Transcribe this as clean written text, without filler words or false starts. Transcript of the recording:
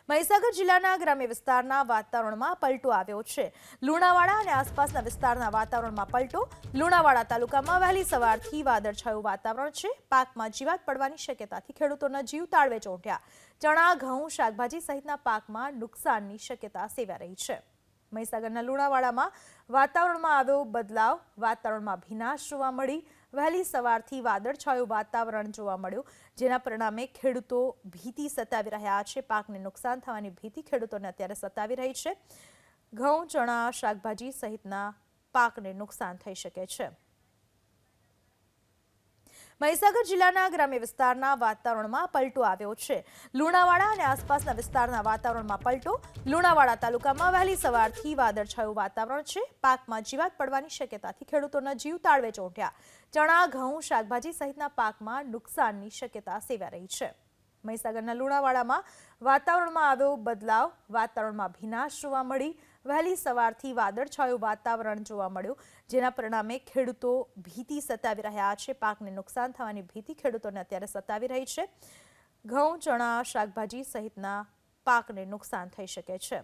મહીસાગર જિલ્લાના ગ્રામ્ય વિસ્તારના વાતાવરણમાં પલટો આવ્યો છે। લુણાવાડા અને આસપાસના વિસ્તારના વાતાવરણમાં પલટો। લુણાવાડા તાલુકામાં વહેલી સવારથી વાદળછાયું વાતાવરણ છે। પાકમાં જીવાત પડવાની શક્યતાથી ખેડૂતોના જીવ તાળવે ચોંટ્યા। ચણા, ઘઉં, શાકભાજી સહિતના પાકમાં નુકસાનની શક્યતા સેવાઈ રહી છે। મહીસાગરના લુણાવાડામાં વાતાવરણમાં આવ્યો બદલાવ। વાતાવરણમાં ભીનાશ જોવા મળી। વહેલી સવારથી વાદળછાયું વાતાવરણ જોવા મળ્યું, જેના પરિણામે ખેડૂતો ભીતિ સતાવી રહ્યા છે। પાકને નુકસાન થવાની ભીતિ ખેડૂતોને અત્યારે સતાવી રહી છે। ઘઉં, ચણા, શાકભાજી સહિતના પાકને નુકસાન થઈ શકે છે। મહીસાગર જિલ્લાના ગ્રામ્ય વિસ્તારના વાતાવરણમાં પલટો આવ્યો છે। લુણાવાડા અને આસપાસના વિસ્તારના વાતાવરણમાં પલટો। લુણાવાડા તાલુકામાં વહેલી સવારથી વાદળછાયું વાતાવરણ છે। પાકમાં જીવાત પડવાની શક્યતાથી ખેડૂતોના જીવ તાળવે ચોંટ્યા। ચણા, ઘઉં, શાકભાજી સહિતના પાકમાં નુકસાનની શક્યતા સેવાઈ રહી છે। મહીસાગરના લુણાવાડામાં વાતાવરણમાં આવ્યો બદલાવ। વાતાવરણમાં ભીનાશ જોવા મળી। વહેલી સવારથી વાદળછાયું વાતાવરણ જોવા મળ્યું, જેના પરિણામે ખેડૂતો ભીતિ સતાવી રહ્યા છે। પાકને નુકસાન થવાની ભીતિ ખેડૂતોને અત્યારે સતાવી રહી છે। ઘઉં, ચણા, શાકભાજી સહિતના પાકને નુકસાન થઈ શકે છે।